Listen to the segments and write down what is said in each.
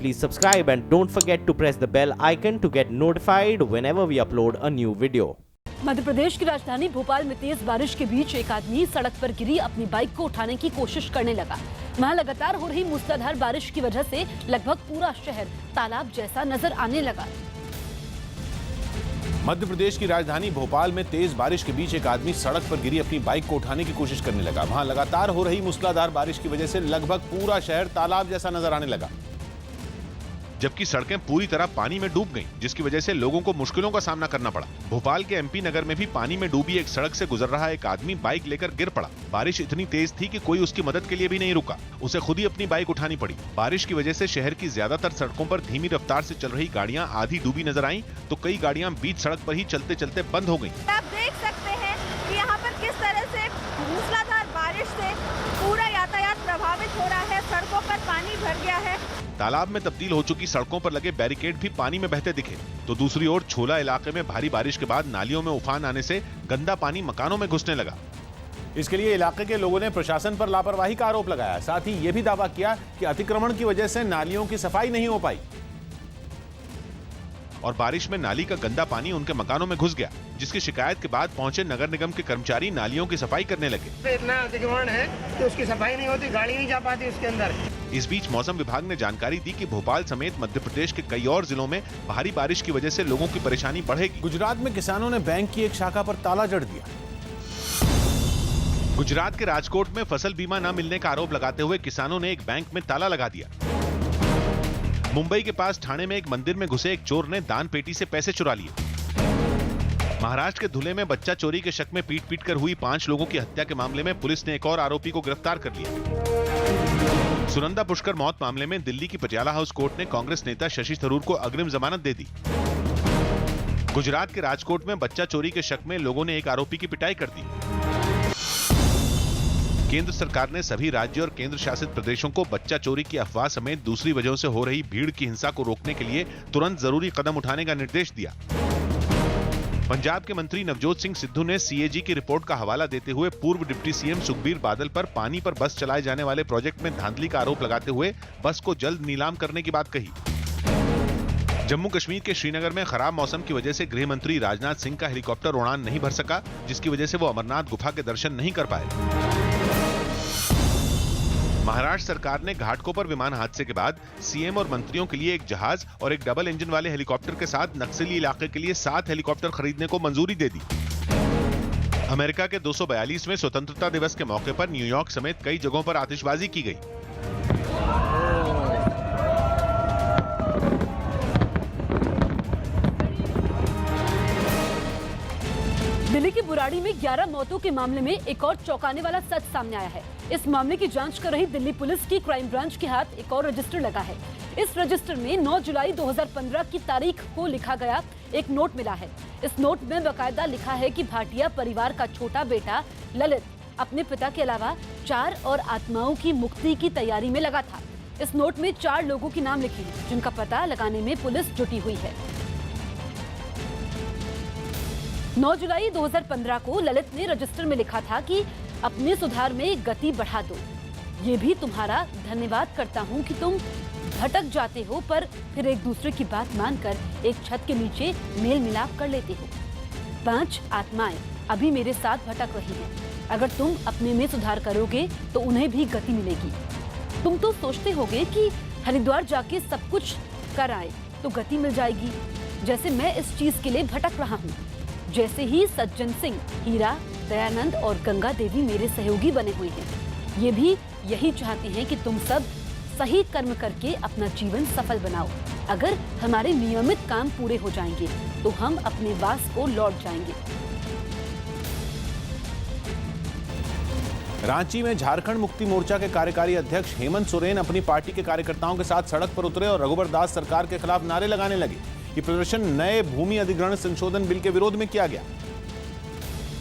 please subscribe and don't forget to press the bell icon to get notified whenever we upload a new video. Madhya Pradesh की राजधानी भोपाल में तेज बारिश के बीच एक आदमी सड़क पर गिरी अपनी बाइक को उठाने की कोशिश करने लगा। वहां लगातार हो रही मूसलाधार बारिश की वजह से लगभग पूरा शहर तालाब जैसा नजर आने लगा। मध्य प्रदेश की राजधानी भोपाल में तेज बारिश के बीच एक आदमी सड़क पर गिरी अपनी बाइक को उठाने की कोशिश करने लगा। वहां लगातार हो रही मूसलाधार बारिश की वजह से लगभग पूरा शहर तालाब जैसा नजर आने लगा, जबकि सड़कें पूरी तरह पानी में डूब गईं, जिसकी वजह से लोगों को मुश्किलों का सामना करना पड़ा। भोपाल के एमपी नगर में भी पानी में डूबी एक सड़क से गुजर रहा एक आदमी बाइक लेकर गिर पड़ा। बारिश इतनी तेज थी कि कोई उसकी मदद के लिए भी नहीं रुका, उसे खुद ही अपनी बाइक उठानी पड़ी। बारिश की वजह से शहर की ज्यादातर सड़कों पर धीमी रफ्तार से चल रही गाड़ियां आधी डूबी नजर आईं, तो कई गाड़ियां बीच सड़क पर ही चलते चलते बंद हो गईं। आप देख सकते हैं कि यहाँ पर किस तरह से मूसलाधार बारिश से पूरा यातायात प्रभावित हो रहा है। सड़कों पर पानी भर गया है। तालाब में तब्दील हो चुकी सड़कों पर लगे बैरिकेड भी पानी में बहते दिखे, तो दूसरी ओर छोला इलाके में भारी बारिश के बाद नालियों में उफान आने से गंदा पानी मकानों में घुसने लगा। इसके लिए इलाके के लोगों ने प्रशासन पर लापरवाही का आरोप लगाया। साथ ही यह भी दावा किया कि अतिक्रमण की वजह से नालियों की सफाई नहीं हो पाई और बारिश में नाली का गंदा पानी उनके मकानों में घुस गया, जिसकी शिकायत के बाद पहुंचे नगर निगम के कर्मचारी नालियों की सफाई करने लगे। इतना अतिक्रमण है कि उसकी सफाई नहीं होती, गाड़ी नहीं जा पाती उसके अंदर। इस बीच मौसम विभाग ने जानकारी दी कि भोपाल समेत मध्य प्रदेश के कई और जिलों में भारी बारिश की वजह से लोगों की परेशानी बढ़ेगी। गुजरात में किसानों ने बैंक की एक शाखा पर ताला जड़ दिया। गुजरात के राजकोट में फसल बीमा न मिलने का आरोप लगाते हुए किसानों ने एक बैंक में ताला लगा दिया। मुंबई के पास ठाणे में एक मंदिर में घुसे एक चोर ने दान पेटी से पैसे चुरा लिए। महाराष्ट्र के धुले में बच्चा चोरी के शक में पीट पीट कर हुई 5 लोगों की हत्या के मामले में पुलिस ने एक और आरोपी को गिरफ्तार कर लिया। सुनंदा पुष्कर मौत मामले में दिल्ली की पटियाला हाउस कोर्ट ने कांग्रेस नेता शशि थरूर को अग्रिम जमानत दे दी। गुजरात के राजकोट में बच्चा चोरी के शक में लोगों ने एक आरोपी की पिटाई कर दी। केंद्र सरकार ने सभी राज्य और केंद्र शासित प्रदेशों को बच्चा चोरी की अफवाह समेत दूसरी वजहों से हो रही भीड़ की हिंसा को रोकने के लिए तुरंत जरूरी कदम उठाने का निर्देश दिया। पंजाब के मंत्री नवजोत सिंह सिद्धू ने सीएजी की रिपोर्ट का हवाला देते हुए पूर्व डिप्टी सीएम सुखबीर बादल पर पानी पर बस चलाए जाने वाले प्रोजेक्ट में धांधली का आरोप लगाते हुए बस को जल्द नीलाम करने की बात कही। जम्मू कश्मीर के श्रीनगर में खराब मौसम की वजह से गृह मंत्री राजनाथ सिंह का हेलीकॉप्टर उड़ान नहीं भर सका, जिसकी वजह से वो अमरनाथ गुफा के दर्शन नहीं कर पाए। महाराष्ट्र सरकार ने घाटकोपर विमान हादसे के बाद सीएम और मंत्रियों के लिए एक जहाज और एक डबल इंजन वाले हेलीकॉप्टर के साथ नक्सली इलाके के लिए 7 हेलीकॉप्टर खरीदने को मंजूरी दे दी। अमेरिका के 242वें स्वतंत्रता दिवस के मौके पर न्यूयॉर्क समेत कई जगहों पर आतिशबाजी की गई। दिल्ली की बुराड़ी में 11 मौतों के मामले में एक और चौंकाने वाला सच सामने आया है। इस मामले की जांच कर रही दिल्ली पुलिस की क्राइम ब्रांच के हाथ एक और रजिस्टर लगा है। इस रजिस्टर में 9 जुलाई 2015 की तारीख को लिखा गया एक नोट मिला है। इस नोट में बाकायदा लिखा है कि भाटिया परिवार का छोटा बेटा ललित अपने पिता के अलावा 4 और आत्माओं की मुक्ति की तैयारी में लगा था। इस नोट में 4 लोगों के नाम लिखे हैं, जिनका पता लगाने में पुलिस जुटी हुई है। 9 जुलाई 2015 को ललित ने रजिस्टर में लिखा था कि अपने सुधार में गति बढ़ा दो। ये भी तुम्हारा धन्यवाद करता हूँ कि तुम भटक जाते हो पर फिर एक दूसरे की बात मानकर एक छत के नीचे मेल मिलाप कर लेते हो। 5 आत्माएं अभी मेरे साथ भटक रही हैं। अगर तुम अपने में सुधार करोगे तो उन्हें भी गति मिलेगी। तुम तो सोचते होगे कि हरिद्वार जाके सब कुछ कर आए तो गति मिल जाएगी, जैसे मैं इस चीज के लिए भटक रहा हूँ। जैसे ही सज्जन सिंह, हीरा, दयानंद और गंगा देवी मेरे सहयोगी बने हुए हैं। ये भी यही चाहते हैं कि तुम सब सही कर्म करके अपना जीवन सफल बनाओ। अगर हमारे नियमित काम पूरे हो जाएंगे तो हम अपने वास को लौट जाएंगे। रांची में झारखंड मुक्ति मोर्चा के कार्यकारी अध्यक्ष हेमंत सोरेन अपनी पार्टी के कार्यकर्ताओं के साथ सड़क पर उतरे और रघुबर दास सरकार के खिलाफ नारे लगाने लगे। ये प्रदर्शन नए भूमि अधिग्रहण संशोधन बिल के विरोध में किया गया,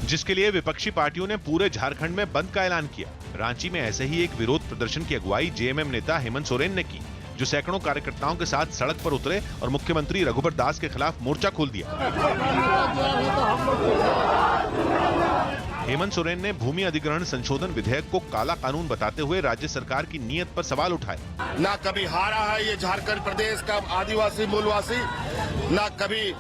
जिसके लिए विपक्षी पार्टियों ने पूरे झारखंड में बंद का ऐलान किया। रांची में ऐसे ही एक विरोध प्रदर्शन की अगुवाई जेएमएम नेता हेमंत सोरेन ने की, जो सैकड़ों कार्यकर्ताओं के साथ सड़क पर उतरे और मुख्यमंत्री रघुबर दास के खिलाफ मोर्चा खोल दिया। हेमंत सोरेन ने भूमि अधिग्रहण संशोधन विधेयक को काला कानून बताते हुए राज्य सरकार की नीयत पर सवाल उठाए। ना कभी हारा है ये झारखंड प्रदेश का आदिवासी मूलवासी, ना कभी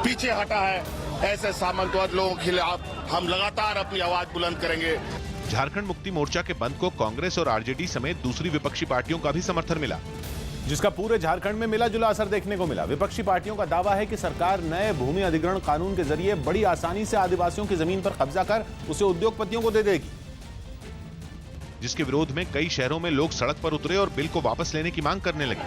पीछे हटा है। ऐसे सामंतवाद लोगों के खिलाफ हम लगातार अपनी आवाज बुलंद करेंगे। झारखंड मुक्ति मोर्चा के बंद को कांग्रेस और आरजेडी समेत दूसरी विपक्षी पार्टियों का भी समर्थन मिला, जिसका पूरे झारखंड में मिला जुला असर देखने को मिला। विपक्षी पार्टियों का दावा है कि सरकार नए भूमि अधिग्रहण कानून के जरिए बड़ी आसानी से आदिवासियों की जमीन पर कब्जा कर उसे उद्योगपतियों को दे देगी, जिसके विरोध में कई शहरों में लोग सड़क पर उतरे और बिल को वापस लेने की मांग करने लगे।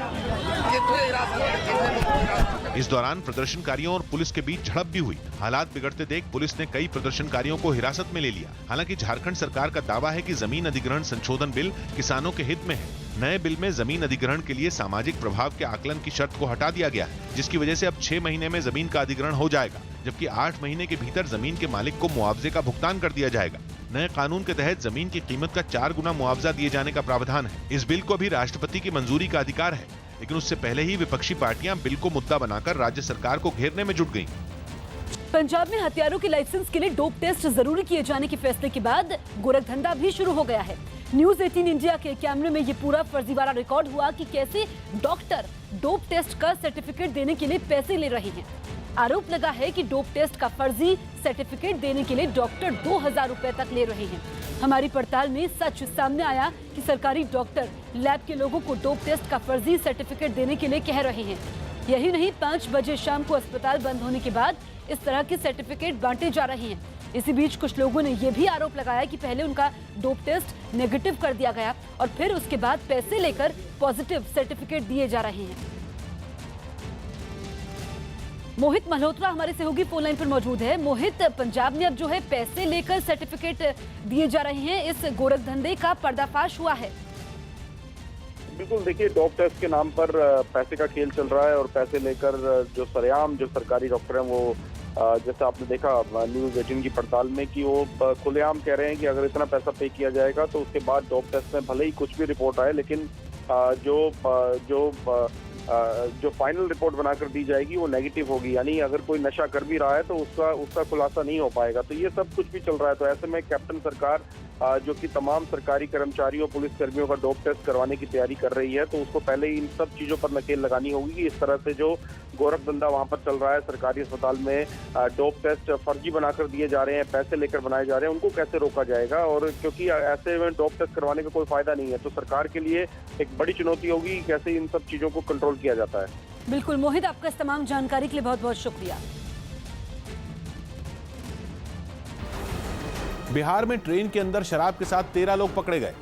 इस दौरान प्रदर्शनकारियों और पुलिस के बीच झड़प भी हुई। हालात बिगड़ते देख पुलिस ने कई प्रदर्शनकारियों को हिरासत में ले लिया। हालांकि झारखंड सरकार का दावा है कि जमीन अधिग्रहण संशोधन बिल किसानों के हित में है। नए बिल में जमीन अधिग्रहण के लिए सामाजिक प्रभाव के आकलन की शर्त को हटा दिया गया है, जिसकी वजह से अब 6 महीने में जमीन का अधिग्रहण हो जाएगा, जबकि 8 महीने के भीतर जमीन के मालिक को मुआवजे का भुगतान कर दिया जाएगा। नए कानून के तहत जमीन की कीमत का 4 गुना मुआवजा दिए जाने का प्रावधान है। इस बिल को भी राष्ट्रपति की मंजूरी का अधिकार है, लेकिन उससे पहले ही विपक्षी पार्टियां बिल को मुद्दा बनाकर राज्य सरकार को घेरने में जुट गईं। पंजाब में हथियारों के लाइसेंस के लिए डोप टेस्ट जरूरी किए जाने के फैसले के बाद गोरखधंधा भी शुरू हो गया है। न्यूज 18 इंडिया के कैमरे में ये पूरा फर्जीवाड़ा रिकॉर्ड हुआ कि कैसे डॉक्टर डोप टेस्ट का सर्टिफिकेट देने के लिए पैसे ले रहे हैं। आरोप लगा है कि डोप टेस्ट का फर्जी सर्टिफिकेट देने के लिए डॉक्टर 2000 रुपए तक ले रहे हैं। हमारी पड़ताल में सच सामने आया कि सरकारी डॉक्टर लैब के लोगों को डोप टेस्ट का फर्जी सर्टिफिकेट देने के लिए कह रहे हैं। यही नहीं, 5 बजे शाम को अस्पताल बंद होने के बाद इस तरह के सर्टिफिकेट बांटे जा रहे हैं। इसी बीच कुछ लोगों ने यह भी आरोप लगाया कि पहले उनका डोप टेस्ट नेगेटिव कर दिया गया और फिर उसके बाद पैसे लेकर पॉजिटिव सर्टिफिकेट दिए जा रहे हैं। मोहित मल्होत्रा हमारे सहयोगी फोन लाइन पर मौजूद है। मोहित, पंजाब में अब जो है पैसे लेकर सर्टिफिकेट दिए जा रहे हैं, इस गोरखधंधे का पर्दाफाश हुआ है। बिल्कुल, देखिए, डोप टेस्ट के नाम पर पैसे का खेल चल रहा है और पैसे लेकर जो सरेआम जो सरकारी डॉक्टर हैं वो जैसे आपने देखा न्यूज 18 की पड़ताल में कि वो खुलेआम कह रहे हैं कि अगर इतना पैसा पे किया जाएगा तो उसके बाद डोप टेस्ट में भले ही कुछ भी रिपोर्ट आए, लेकिन जो फाइनल रिपोर्ट बनाकर दी जाएगी वो नेगेटिव होगी। यानी अगर कोई नशा कर भी रहा है तो उसका खुलासा नहीं हो पाएगा। तो ये सब कुछ भी चल रहा है। तो ऐसे में कैप्टन सरकार जो कि तमाम सरकारी कर्मचारियों पुलिस कर्मियों का डोप टेस्ट करवाने की तैयारी कर रही है, तो उसको पहले ही इन सब चीजों पर नकेल लगानी होगी कि इस तरह से जो गोरखधंधा वहां पर चल रहा है, सरकारी अस्पताल में डोप टेस्ट फर्जी बनाकर दिए जा रहे हैं, पैसे लेकर बनाए जा रहे हैं, उनको कैसे रोका जाएगा। और क्योंकि ऐसे में डोप टेस्ट करवाने का कोई फायदा नहीं है, तो सरकार के लिए एक बड़ी चुनौती होगी कैसे इन सब चीजों को कंट्रोल किया जाता है। बिल्कुल मोहित, आपका इस तमाम जानकारी के लिए बहुत बहुत शुक्रिया। बिहार में ट्रेन के अंदर शराब के साथ 13 लोग पकड़े गए।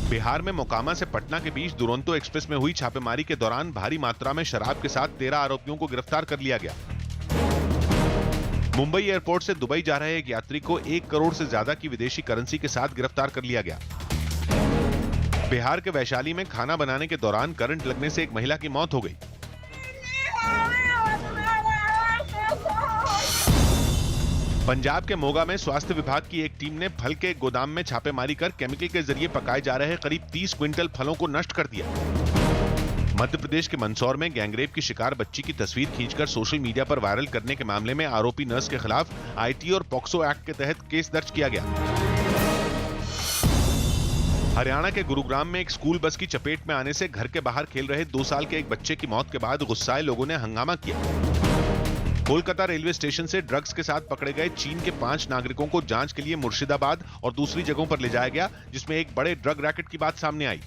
बिहार में मोकामा से पटना के बीच दुरंतो एक्सप्रेस में हुई छापेमारी के दौरान भारी मात्रा में शराब के साथ 13 आरोपियों को गिरफ्तार कर लिया गया। मुंबई एयरपोर्ट से दुबई जा रहे एक यात्री को 1 करोड़ से ज्यादा की विदेशी करेंसी के साथ गिरफ्तार कर लिया गया। बिहार के वैशाली में खाना बनाने के दौरान करंट लगने से एक महिला की मौत हो गई। पंजाब के मोगा में स्वास्थ्य विभाग की एक टीम ने फल के गोदाम में छापेमारी कर केमिकल के जरिए पकाए जा रहे करीब 30 क्विंटल फलों को नष्ट कर दिया। मध्य प्रदेश के मंदसौर में गैंगरेप की शिकार बच्ची की तस्वीर खींचकर सोशल मीडिया पर वायरल करने के मामले में आरोपी नर्स के खिलाफ आईटी और पॉक्सो एक्ट के तहत केस दर्ज किया गया। हरियाणा के गुरुग्राम में एक स्कूल बस की चपेट में आने से घर के बाहर खेल रहे 2 साल के एक बच्चे की मौत के बाद गुस्साए लोगों ने हंगामा किया। कोलकाता रेलवे स्टेशन से ड्रग्स के साथ पकड़े गए चीन के 5 नागरिकों को जांच के लिए मुर्शिदाबाद और दूसरी जगहों पर ले जाया गया, जिसमें एक बड़े ड्रग रैकेट की बात सामने आई।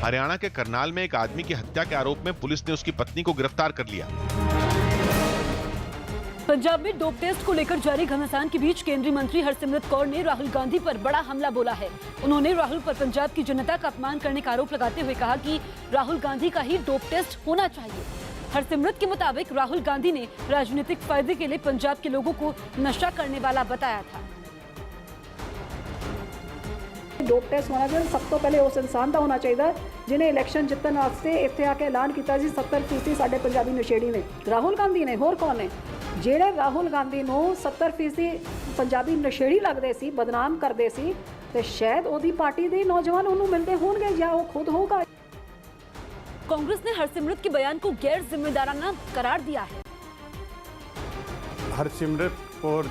हरियाणा के करनाल में एक आदमी की हत्या के आरोप में पुलिस ने उसकी पत्नी को गिरफ्तार कर लिया। पंजाब में डोप टेस्ट को लेकर जारी घमासान के बीच केंद्रीय मंत्री हरसिमरत कौर ने राहुल गांधी पर बड़ा हमला बोला है। उन्होंने राहुल पर पंजाब की जनता का अपमान करने का आरोप लगाते हुए कहा कि राहुल गांधी का ही डोप टेस्ट होना चाहिए। हरसिमरत के मुताबिक राहुल गांधी ने राजनीतिक फायदे के लिए पंजाब के लोगों को नशा करने वाला बताया था। डोप टेस्ट होना चाहिए, सब तो पहले उस इंसान का होना चाहिए जिन्हें इलेक्शन जितन वास्ते इत्थे आके ऐलान किया जी 70% साडे पंजाबी नशेड़ी ने। राहुल गांधी ने, होर कौन ने? ਜਿਹੜੇ ਰਾਹੁਲ ਗਾਂਧੀ ਨੂੰ 70% ਪੰਜਾਬੀ ਨਸ਼ੇੜੀ ਲੱਗਦੇ ਸੀ, ਬਦਨਾਮ ਕਰਦੇ ਸੀ, ਤੇ ਸ਼ਾਇਦ ਉਹਦੀ ਪਾਰਟੀ ਦੇ ਨੌਜਵਾਨ ਉਹਨੂੰ ਮਿਲਦੇ ਹੋਣਗੇ ਜਾਂ ਉਹ ਖੁਦ ਹੋਗਾ। कांग्रेस ने हरसिमरत के बयान को गैर जिम्मेदाराना करार दिया है। हरसिमरत और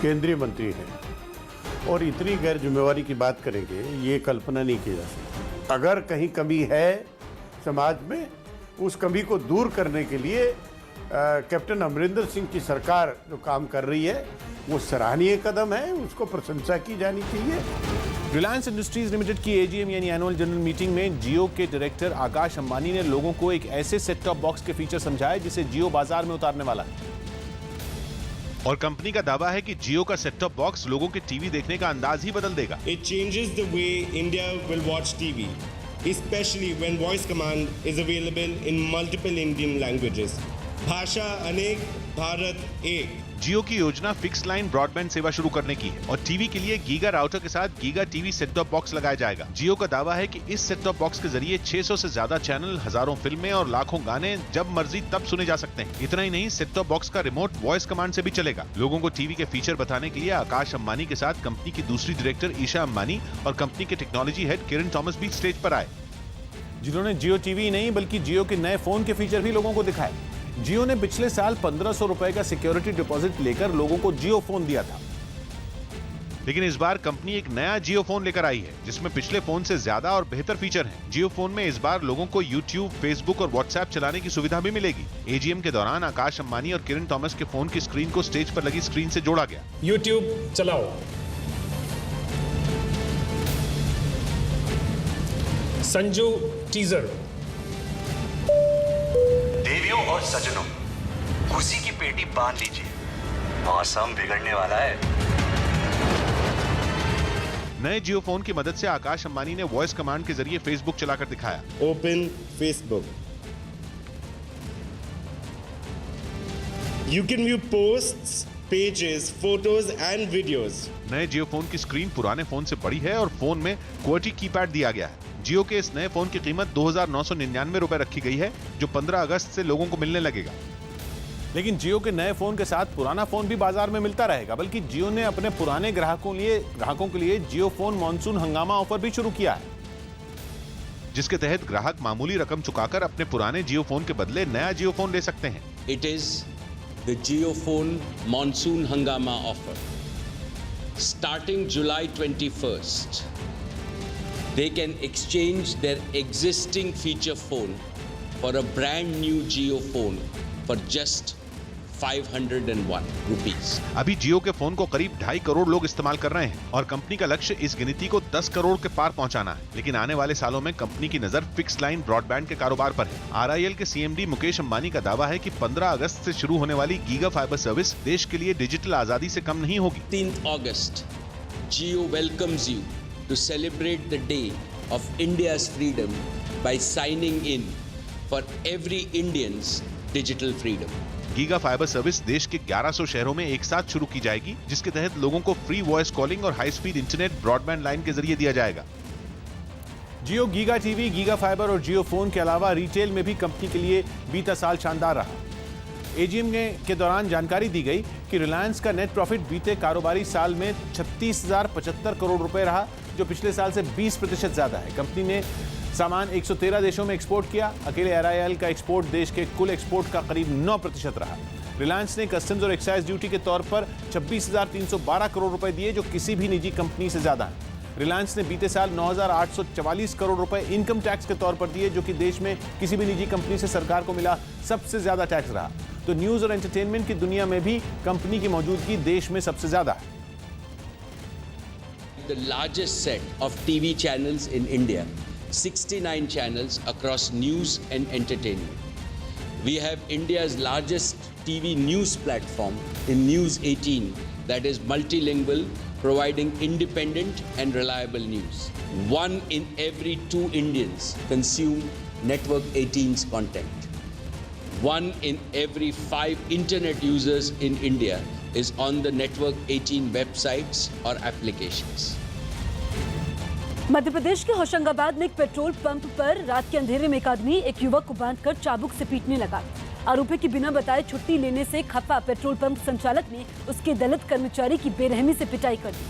केंद्रीय मंत्री हैं और इतनी गैर जिम्मेवारी की बात करेंगे, ये कल्पना नहीं की जा सकती। अगर कहीं कमी है समाज में, उस कमी को दूर करने के लिए कैप्टन अमरिंदर सिंह की सरकार जो काम कर रही है वो सराहनीय कदम है, उसको प्रशंसा की जानी चाहिए। रिलायंस इंडस्ट्रीज लिमिटेड की एजीएम यानी एनुअल जनरल मीटिंग में जियो के डायरेक्टर आकाश अंबानी ने लोगों को एक ऐसे सेट टॉप बॉक्स के फीचर समझाए जिसे जियो बाजार में उतारने वाला है। और कंपनी का दावा है कि जियो का सेट टॉप बॉक्स लोगों के टीवी देखने का अंदाज ही बदल देगा। It changes the way India will watch TV, especially when voice command is available in multiple Indian languages. भाषा अनेक, भारत एक। जियो की योजना फिक्स लाइन ब्रॉडबैंड सेवा शुरू करने की है और टीवी के लिए गीगा राउटर के साथ giga TV set top box लगाया जाएगा। जियो का दावा है कि इस सेट टॉप बॉक्स के जरिए 600 से ज्यादा चैनल, हजारों फिल्में और लाखों गाने जब मर्जी तब सुने जा सकते हैं। इतना ही नहीं, सेट टॉप बॉक्स का रिमोट वॉइस कमांड से भी चलेगा। लोगों को टीवी के फीचर बताने के लिए आकाश अंबानी के साथ कंपनी की दूसरी डायरेक्टर ईशा अंबानी और कंपनी के टेक्नोलॉजी हेड किरण थॉमस भी स्टेज पर आए, जिन्होंने जियो टीवी नहीं बल्कि जियो के नए फोन के फीचर भी लोगों को दिखाए। जियो ने पिछले साल 1500 रुपए का सिक्योरिटी डिपॉजिट लेकर लोगों को जियो फोन दिया था, लेकिन इस बार कंपनी एक नया जियो फोन लेकर आई है जिसमें पिछले फोन से ज्यादा और बेहतर फीचर हैं। जियो फोन में इस बार लोगों को यूट्यूब, फेसबुक और व्हाट्सएप चलाने की सुविधा भी मिलेगी। एजीएम के दौरान आकाश अंबानी और किरण थॉमस के फोन की स्क्रीन को स्टेज पर लगी स्क्रीन से जोड़ा गया। YouTube चलाओ। संजू टीजर। देवियों और सजनों, खुशी की पेटी बांध लीजिए, मौसम बिगड़ने वाला है। नए जियो फोन की मदद से आकाश अंबानी ने वॉइस कमांड के जरिए फेसबुक चलाकर दिखाया। Open Facebook. You can view posts, pages, photos and videos. नए जियो फोन की स्क्रीन पुराने फोन से बड़ी है और फोन में QWERTY कीपैड दिया गया है। जियो के इस नए फोन की कीमत 2999 रुपए रखी गई है, जो 15 अगस्त से लोगों को मिलने लगेगा। लेकिन जियो के नए फोन के साथ पुराना फोन भी बाजार में मिलता रहेगा, बल्कि जियो ने अपने पुराने ग्राहकों के लिए जियो फोन मॉनसून हंगामा ऑफर भी शुरू किया है, जिसके तहत ग्राहक मामूली रकम चुकाकर अपने पुराने जियो फोन के बदले नया जियो फोन ले सकते हैं। It is the JioPhone Monsoon Hangama offer. Starting July 21st, they can exchange their existing feature phone for a brand new Jio phone for just 501 rupees. अभी जियो के फोन को करीब 2.5 करोड़ लोग इस्तेमाल कर रहे हैं और कंपनी का लक्ष्य इस गिनती को 10 करोड़ के पार पहुंचाना है। लेकिन आने वाले सालों में कंपनी की नजर फिक्स लाइन ब्रॉडबैंड के कारोबार पर है। RIL के CMD मुकेश अंबानी का दावा है कि 15 अगस्त से शुरू होने वाली गीगा फाइबर सर्विस देश के लिए डिजिटल आजादी से कम नहीं होगी। 15th August, Jio welcomes you to celebrate the day of India's freedom by signing in for every Indian's digital freedom. Giga fibre service देश के 1100 शहरों में एक साथ शुरू की जाएगी, जिसके तहत लोगों को फ्री वॉइस कॉलिंग और high speed internet broadband line के जरिए दिया जाएगा। जियो गीगा टीवी, गीगा फाइबर और जियो फोन के अलावा रिटेल में भी कंपनी के लिए बीता साल शानदार रहा। एजीएम के दौरान जानकारी दी गई कि रिलायंस का नेट प्रॉफिट बीते कारोबारी साल में 36,075 करोड़ रुपए रहा, जो पिछले साल से 20% ज्यादा है। कंपनी ने सामान 113 देशों में एक्सपोर्ट किया। अकेले RIL का एक्सपोर्ट देश के कुल एक्सपोर्ट का करीब 9% रहा। रिलायंस ने कस्टम्स और एक्साइज ड्यूटी के तौर पर 26,312 करोड़ रुपए दिए, जो किसी भी निजी कंपनी से ज्यादा है। रिलायंस ने बीते साल 9,844 करोड़ रुपए इनकम टैक्स के तौर पर दिए, जो कि देश में किसी भी निजी कंपनी से सरकार को मिला सबसे ज्यादा टैक्स रहा। तो न्यूज और एंटरटेनमेंट की दुनिया में भी कंपनी की मौजूदगी देश में सबसे ज्यादा है। The largest set of TV channels in India, 69 channels across news and entertainment. We have India's largest TV news platform in News 18 that is multilingual, providing independent and reliable news. 1 in every 2 Indians consume Network 18's content. 1 in every 5 internet users in India is on the Network 18 websites or applications. Madhya Pradesh के होशंगाबाद में एक petrol pump पर रात के अंधेरे में एक आदमी एक युवक को बांधकर चाबुक से पीटने लगा। आरोपी की बिना बताए छुट्टी लेने से खफा पेट्रोल पंप संचालक ने उसके दलित कर्मचारी की बेरहमी से पिटाई कर दी।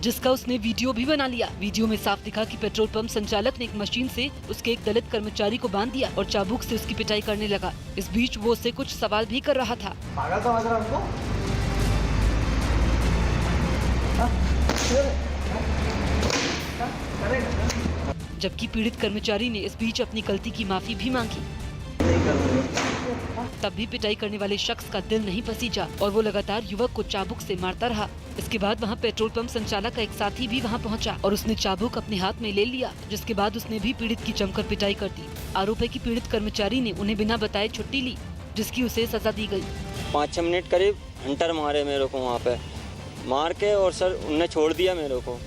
जिसका उसने वीडियो भी बना लिया। वीडियो में साफ दिखा कि पेट्रोल पंप संचालक ने एक मशीन से उसके एक दलित कर्मचारी को बांध दिया और चाबुक से उसकी पिटाई करने लगा। इस बीच वो उससे कुछ सवाल भी कर रहा था। जबकि पीड़ित कर्मचारी ने इस बीच अपनी गलती की माफी भी मांगी। तब भी पिटाई करने वाले शख्स का दिल नहीं पसीजा और वो लगातार युवक को चाबुक से मारता रहा। इसके बाद वहाँ पेट्रोल पंप संचालक का एक साथी भी वहाँ पहुँचा और उसने चाबुक अपने हाथ में ले लिया, जिसके बाद उसने भी पीड़ित की जमकर पिटाई कर दी। आरोप है कि पीड़ित कर्मचारी ने उन्हें बिना बताए छुट्टी ली, जिसकी उसे सजा दी गई। 5-6 मिनट करीब हंटर मारे मेरे को वहाँ पे, मार के और सर उनने छोड़ दिया मेरे को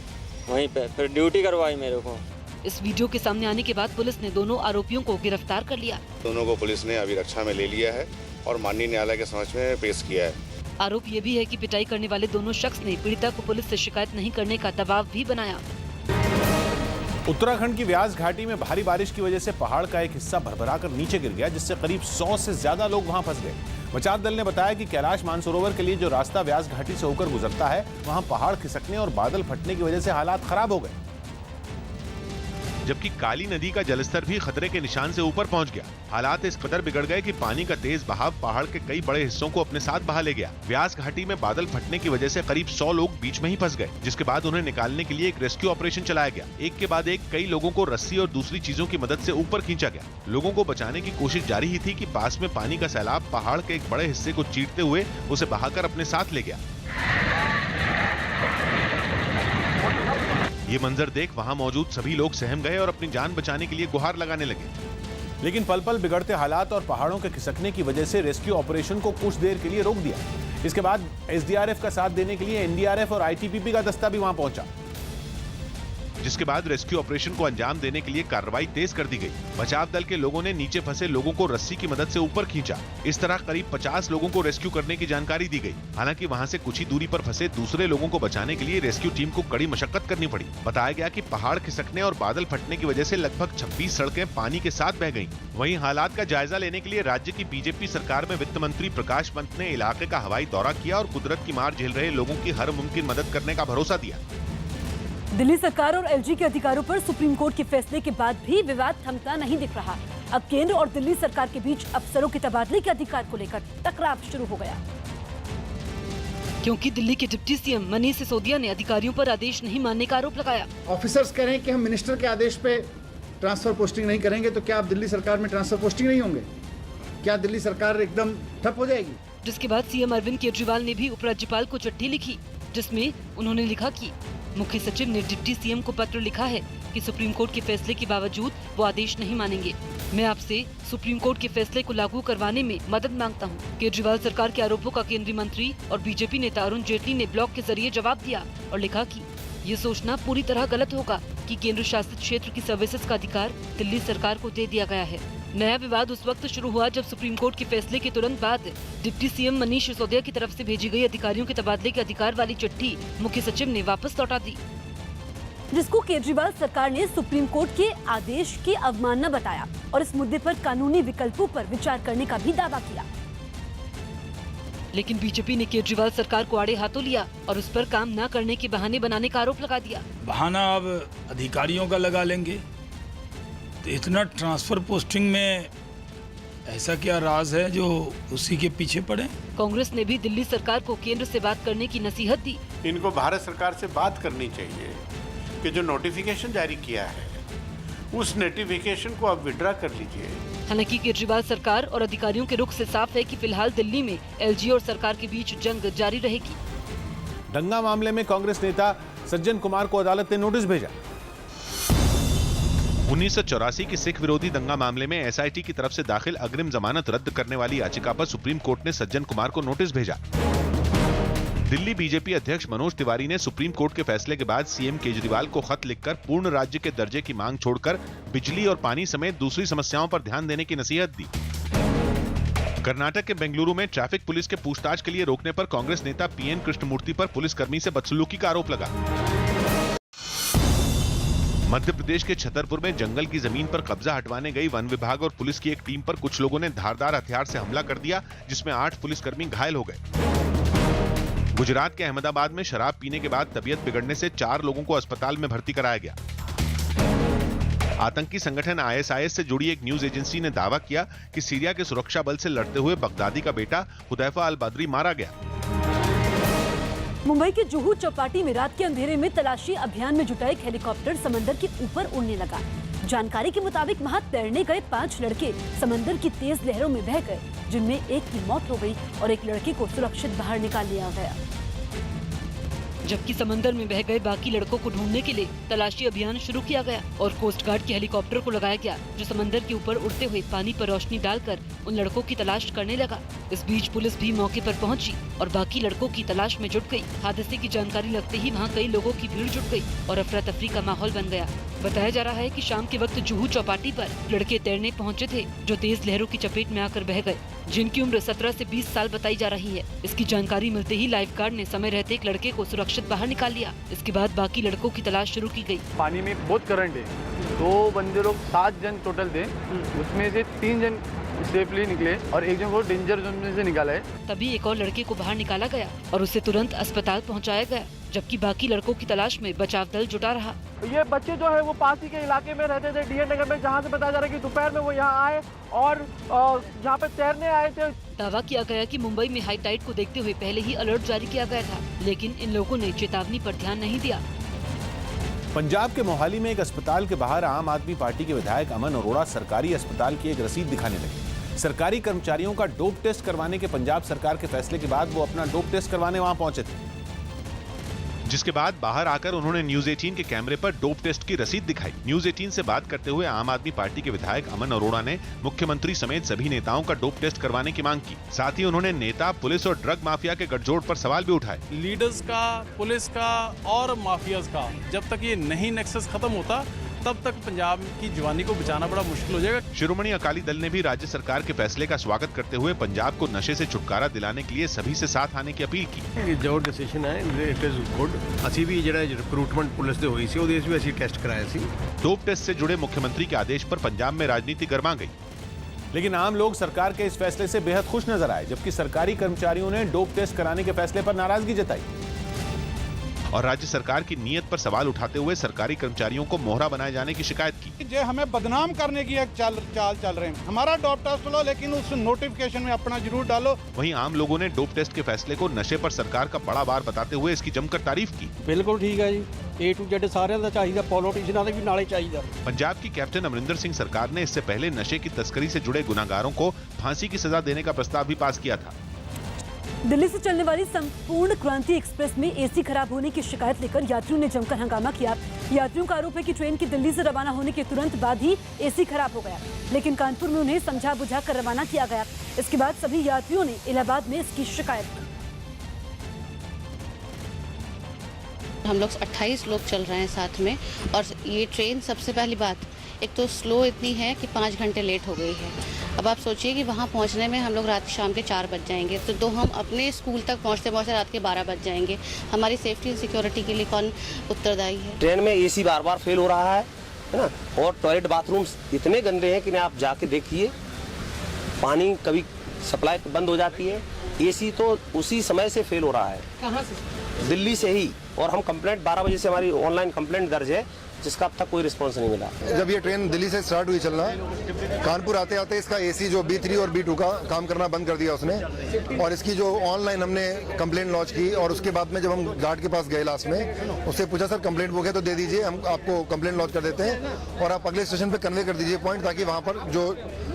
वहीं पे, फिर ड्यूटी करवाई मेरे को। इस वीडियो के सामने आने के बाद पुलिस ने दोनों आरोपियों को गिरफ्तार कर लिया। दोनों को पुलिस ने अभिरक्षा में ले लिया है और माननीय न्यायालय के समक्ष में पेश किया है। आरोप ये भी है कि पिटाई करने वाले दोनों शख्स ने पीड़िता को पुलिस से शिकायत नहीं करने का दबाव भी बनाया। उत्तराखंड की व्यास घाटी में भारी बारिश की वजह से पहाड़ का एक हिस्सा भरभराकर नीचे गिर गया, जिससे करीब 100 से ज्यादा लोग वहां फंस गए। बचाव दल ने बताया कि कैलाश मानसरोवर के लिए जो रास्ता व्यास घाटी से होकर गुजरता है, वहां पहाड़ खिसकने और बादल फटने की वजह से हालात खराब हो गए। जबकि काली नदी का जलस्तर भी खतरे के निशान से ऊपर पहुंच गया। हालात इस कदर बिगड़ गए कि पानी का तेज बहाव पहाड़ के कई बड़े हिस्सों को अपने साथ बहा ले गया। व्यास घाटी में बादल फटने की वजह से करीब 100 लोग बीच में ही फंस गए, जिसके बाद उन्हें निकालने के लिए एक रेस्क्यू ऑपरेशन चलाया गया। एक के बाद एक कई लोगों को रस्सी और दूसरी चीजों की मदद से ऊपर खींचा गया। लोगों को बचाने की कोशिश जारी ही थी कि पास में पानी का सैलाब पहाड़ के एक बड़े हिस्से को चीरते हुए उसे बहाकर अपने साथ ले गया। ये मंजर देख वहां मौजूद सभी लोग सहम गए और अपनी जान बचाने के लिए गुहार लगाने लगे। लेकिन पल पल बिगड़ते हालात और पहाड़ों के खिसकने की वजह से रेस्क्यू ऑपरेशन को कुछ देर के लिए रोक दिया। इसके बाद एसडीआरएफ का साथ देने के लिए एनडीआरएफ और आईटीबीपी का दस्ता भी वहां पहुंचा, जिसके बाद रेस्क्यू ऑपरेशन को अंजाम देने के लिए कार्रवाई तेज कर दी गई। बचाव दल के लोगों ने नीचे फंसे लोगों को रस्सी की मदद से ऊपर खींचा। इस तरह करीब 50 लोगों को रेस्क्यू करने की जानकारी दी गई। हालांकि वहां से कुछ ही दूरी पर फंसे दूसरे लोगों को बचाने के लिए रेस्क्यू टीम को कड़ी मशक्कत करनी पड़ी। बताया गया कि पहाड़ खिसकने और बादल फटने की वजह से लगभग 26 सड़कें पानी के साथ बह गईं। वहीं हालात का जायजा लेने के लिए राज्य की बीजेपी सरकार में वित्त मंत्री प्रकाश पंत ने इलाके का हवाई दौरा किया और कुदरत की मार झेल रहे लोगों की हर मुमकिन मदद करने का भरोसा दिया। दिल्ली सरकार और एलजी के अधिकारियों पर सुप्रीम कोर्ट के फैसले के बाद भी विवाद थमता नहीं दिख रहा। अब केंद्र और दिल्ली सरकार के बीच अफसरों के तबादले के अधिकार को लेकर टकराव शुरू हो गया, क्योंकि दिल्ली के डिप्टी सीएम मनीष सिसोदिया ने अधिकारियों पर आदेश नहीं मानने का आरोप लगाया। ऑफिसर्स कह रहे हैं कि हम मिनिस्टर के आदेश पे ट्रांसफर पोस्टिंग नहीं करेंगे, तो क्या आप दिल्ली सरकार में ट्रांसफर पोस्टिंग नहीं होंगे? क्या दिल्ली सरकार एकदम ठप हो जाएगी? जिसके बाद सीएम अरविंद केजरीवाल ने भी उपराज्यपाल को चिट्ठी लिखी, जिसमें उन्होंने लिखा कि मुख्य सचिव ने डिप्टी सीएम को पत्र लिखा है कि सुप्रीम कोर्ट के फैसले के बावजूद वो आदेश नहीं मानेंगे। मैं आपसे सुप्रीम कोर्ट के फैसले को लागू करवाने में मदद मांगता हूं। केजरीवाल सरकार के आरोपों का केंद्रीय मंत्री और बीजेपी नेता अरुण जेटली ने ब्लॉग के जरिए जवाब दिया और लिखा कि ये सोचना पूरी तरह गलत होगा कि केंद्र शासित क्षेत्र की सर्विसेज का अधिकार दिल्ली सरकार को दे दिया गया है। नया विवाद उस वक्त शुरू हुआ जब सुप्रीम कोर्ट के फैसले के तुरंत बाद डिप्टी सीएम मनीष सिसोदिया की तरफ से भेजी गई अधिकारियों के तबादले के अधिकार वाली चिट्ठी मुख्य सचिव ने वापस लौटा दी, जिसको केजरीवाल सरकार ने सुप्रीम कोर्ट के आदेश की अवमानना बताया और इस मुद्दे पर कानूनी विकल्पों पर विचार करने का भी दावा किया। लेकिन बीजेपी ने केजरीवाल सरकार को आड़े हाथों लिया और उस पर काम न करने के बहाने बनाने का आरोप लगा दिया। बहाना अब अधिकारियों का लगा लेंगे, तो इतना ट्रांसफर पोस्टिंग में ऐसा क्या राज है जो उसी के पीछे पड़े? कांग्रेस ने भी दिल्ली सरकार को केंद्र से बात करने की नसीहत दी। इनको भारत सरकार से बात करनी चाहिए कि जो नोटिफिकेशन जारी किया है उस नोटिफिकेशन को आप विड्रा कर लीजिए। हालांकि केजरीवाल सरकार और अधिकारियों के रुख से साफ है कि फिलहाल दिल्ली में एलजी और सरकार के बीच जंग जारी रहेगी। दंगा मामले में कांग्रेस नेता सज्जन कुमार को अदालत ने नोटिस भेजा। 1984 की सिख विरोधी दंगा मामले में एसआईटी की तरफ से दाखिल अग्रिम जमानत रद्द करने वाली याचिका पर सुप्रीम कोर्ट ने सज्जन कुमार को नोटिस भेजा। दिल्ली बीजेपी अध्यक्ष मनोज तिवारी ने सुप्रीम कोर्ट के फैसले के बाद सीएम केजरीवाल को खत लिखकर पूर्ण राज्य के दर्जे की मांग छोड़कर बिजली और पानी समेत दूसरी समस्याओं पर ध्यान देने की नसीहत दी। कर्नाटक के बेंगलुरु में ट्रैफिक पुलिस के पूछताछ के लिए रोकने पर कांग्रेस नेता पीएन कृष्णमूर्ति पर पुलिसकर्मी से बदसलूकी का आरोप लगा। मध्य प्रदेश के छतरपुर में जंगल की जमीन पर कब्जा हटवाने गई वन विभाग और पुलिस की एक टीम पर कुछ लोगों ने धारदार हथियार से हमला कर दिया, जिसमें 8 पुलिसकर्मी घायल हो गए। गुजरात के अहमदाबाद में शराब पीने के बाद तबीयत बिगड़ने से 4 लोगों को अस्पताल में भर्ती कराया गया। आतंकी संगठन ISIS से जुड़ी एक न्यूज एजेंसी ने दावा किया कि सीरिया के सुरक्षा बल से लड़ते हुए बगदादी का बेटा हुदैफा अल बदरी मारा गया। मुंबई के जुहू चौपाटी में रात के अंधेरे में तलाशी अभियान में जुटा एक हेलीकॉप्टर समंदर के ऊपर उड़ने लगा। जानकारी के मुताबिक वहां तैरने गए 5 लड़के समंदर की तेज लहरों में बह गए, जिनमें एक की मौत हो गई और एक लड़के को सुरक्षित बाहर निकाल लिया गया। जबकि समंदर में बह गए बाकी लड़कों को ढूंढने के लिए तलाशी अभियान शुरू किया गया और कोस्ट गार्ड के हेलीकॉप्टर को लगाया गया, जो समंदर के ऊपर उड़ते हुए पानी पर रोशनी डालकर उन लड़कों की तलाश करने लगा। इस बीच पुलिस भी मौके पर पहुंची और बाकी लड़कों की तलाश में जुट गई। हादसे की जानकारी लगते ही वहां कई लोगों की भीड़ जुट गई और अफरा तफरी का माहौल बन गया। बताया जा रहा है कि शाम के वक्त जुहू चौपाटी पर लड़के तैरने पहुंचे थे, जो तेज लहरों की चपेट में आकर बह गए, जिनकी उम्र 17 से 20 साल बताई जा रही है। इसकी जानकारी मिलते ही लाइफ गार्ड ने समय रहते एक लड़के को सुरक्षित बाहर निकाल लिया। इसके बाद बाकी लड़कों की तलाश शुरू की गई। पानी में बहुत करंट है, 2 बंदे लोग 7 जन टोटल थे, उसमें से 3 जन सेफली निकले और एक जन को डेंजर जोन में से निकाला है। तभी एक और लड़के को बाहर निकाला गया और उसे तुरंत अस्पताल पहुंचाया गया, जबकि बाकी लड़कों की तलाश में बचाव दल जुटा रहा। ये बच्चे जो है वो पास ही के इलाके में रहते थे, DN नगर में, जहाँ से बताया जा रहा है कि दोपहर में वो यहाँ आए और यहाँ पे तैरने आए थे। दावा किया गया कि मुंबई में हाई टाइड को देखते हुए पहले ही अलर्ट जारी किया गया था, लेकिन इन लोगों ने चेतावनी पर ध्यान नहीं दिया। पंजाब के मोहाली में एक अस्पताल के बाहर आम आदमी पार्टी के विधायक अमन अरोड़ा सरकारी अस्पताल की एक रसीद दिखाने लगे। सरकारी कर्मचारियों का डोप टेस्ट करवाने के पंजाब सरकार के फैसले के बाद वो अपना डोप टेस्ट करवाने वहां पहुंचे थे, जिसके बाद बाहर आकर उन्होंने न्यूज 18 के कैमरे पर डोप टेस्ट की रसीद दिखाई। न्यूज 18 से बात करते हुए आम आदमी पार्टी के विधायक अमन अरोड़ा ने मुख्यमंत्री समेत सभी नेताओं का डोप टेस्ट करवाने की मांग की। साथ ही उन्होंने नेता, पुलिस और ड्रग माफिया के गठजोड़ पर सवाल भी उठाए। लीडर्स का, पुलिस का और माफियाज का जब तक ये नहीं नेक्सस खत्म होता तब तक पंजाब की जवानी को बचाना बड़ा मुश्किल हो जाएगा। शिरोमणि अकाली दल ने भी राज्य सरकार के फैसले का स्वागत करते हुए पंजाब को नशे से छुटकारा दिलाने के लिए सभी से साथ आने की अपील की। जो डिसीजन है इट इज गुड। ਅਸੀਂ ਵੀ ਜਿਹੜਾ रिक्रूटमेंट पुलिस ਦੇ ਹੋਈ ਸੀ ਉਹਦੇ ਵਿੱਚ ਵੀ ਅਸੀਂ टेस्ट कराया ਸੀ। डोप टेस्ट से जुड़े मुख्यमंत्री के आदेश पर पंजाब में राजनीति गर्मा गई। लेकिन आम लोग सरकार के इस फैसले से बेहद खुश नजर आए, जबकि सरकारी कर्मचारियों ने डोप टेस्ट कराने के फैसले पर नाराजगी जताई और राज्य सरकार की नीयत पर सवाल उठाते हुए सरकारी कर्मचारियों को मोहरा बनाए जाने की शिकायत की। जो हमें बदनाम करने की एक चाल चल रहे हैं। हमारा डोप टेस्ट लो, लेकिन उस नोटिफिकेशन में अपना जरूर डालो। वहीं आम लोगों ने डोप टेस्ट के फैसले को नशे पर सरकार का बड़ा वार बताते हुए इसकी जमकर तारीफ की। बिल्कुल ठीक है जी, A to Z सारे चाहिए, पॉलिटिशियन भी नाले चाहिए। पंजाब की कैप्टन अमरिंदर सिंह सरकार ने इससे पहले नशे की तस्करी से जुड़े गुनाहगारों को फांसी की सजा देने का प्रस्ताव भी पास किया था। दिल्ली से चलने वाली संपूर्ण क्रांति एक्सप्रेस में AC खराब होने की शिकायत लेकर यात्रियों ने जमकर हंगामा किया। यात्रियों का आरोप है कि ट्रेन की दिल्ली से रवाना होने के तुरंत बाद ही AC खराब हो गया, लेकिन कानपुर में उन्हें समझा बुझा कर रवाना किया गया। इसके बाद सभी यात्रियों ने इलाहाबाद में इसकी शिकायत की। हम लोग 28 लोग चल रहे हैं साथ में, और ये ट्रेन सबसे पहली बात एक तो स्लो इतनी है कि 5 घंटे लेट हो गई है। अब आप सोचिए कि वहाँ पहुँचने में हम लोग रात शाम के 4 बज जाएंगे, तो हम अपने स्कूल तक पहुँचते पहुँचते रात के 12 बज जाएंगे। हमारी सेफ्टी एंड सिक्योरिटी के लिए कौन उत्तरदायी है? ट्रेन में AC बार बार फेल हो रहा है ना, और टॉयलेट बाथरूम्स इतने गंदे हैं कि आप जाके देखिए, पानी कभी सप्लाई बंद हो जाती है, AC तो उसी समय से फेल हो रहा है। कहाँ से? दिल्ली से ही। और हम कंप्लेंट 12 बजे से हमारी ऑनलाइन कंप्लेंट दर्ज है, जिसका अब तक कोई रिस्पांस नहीं मिला। जब ये ट्रेन दिल्ली से स्टार्ट हुई चलना, कानपुर आते आते इसका AC जो B3 और B2 का काम करना बंद कर दिया उसने, और इसकी जो ऑनलाइन हमने कंप्लेंट लॉन्च की, और उसके बाद में जब हम गार्ड के पास गए लास्ट में, उससे पूछा सर कंप्लेंट बुक है तो दे दीजिए, हम आपको कंप्लेंट लॉन्च कर देते हैं और आप अगले स्टेशन पे कन्वे कर दीजिए पॉइंट, ताकि वहाँ पर जो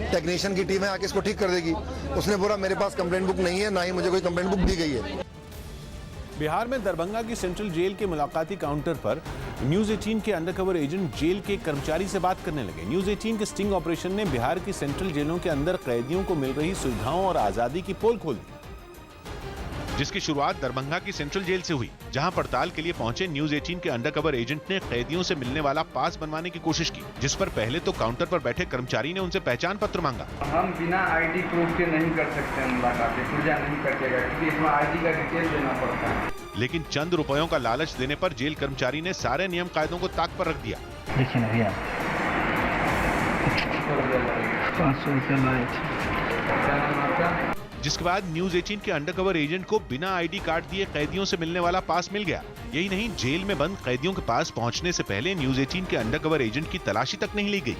टेक्नीशियन की टीम है आके इसको ठीक कर देगी। उसने बोला मेरे पास कंप्लेंट बुक नहीं है, ना ही मुझे कोई कंप्लेंट बुक दी गई है। बिहार में दरभंगा की सेंट्रल जेल के मुलाकाती काउंटर पर न्यूज 18 के अंडरकवर एजेंट जेल के कर्मचारी से बात करने लगे। न्यूज 18 के स्टिंग ऑपरेशन ने बिहार की सेंट्रल जेलों के अंदर कैदियों को मिल रही सुविधाओं और आजादी की पोल खोल दी, जिसकी शुरुआत दरभंगा की सेंट्रल जेल से हुई, जहां पड़ताल के लिए पहुंचे न्यूज 18 के अंडरकवर एजेंट ने कैदियों से मिलने वाला पास बनवाने की कोशिश की, जिस पर पहले तो काउंटर पर बैठे कर्मचारी ने उनसे पहचान पत्र मांगा। हम बिना ID प्रूफ के नहीं कर सकते मुलाकात, पूजा नहीं कटेगा, क्योंकि इसमें ID का डिटेल देना पड़ता है। लेकिन चंद रुपयों का लालच देने पर जेल कर्मचारी ने सारे नियम कायदों को ताक पर रख दिया। देखिए ना भैया, 500 रुपया लाए थे। जिसके बाद न्यूज 18 के अंडरकवर एजेंट को बिना आईडी कार्ड दिए कैदियों से मिलने वाला पास मिल गया। यही नहीं, जेल में बंद कैदियों के पास पहुंचने से पहले न्यूज 18 के अंडरकवर एजेंट की तलाशी तक नहीं ली गई।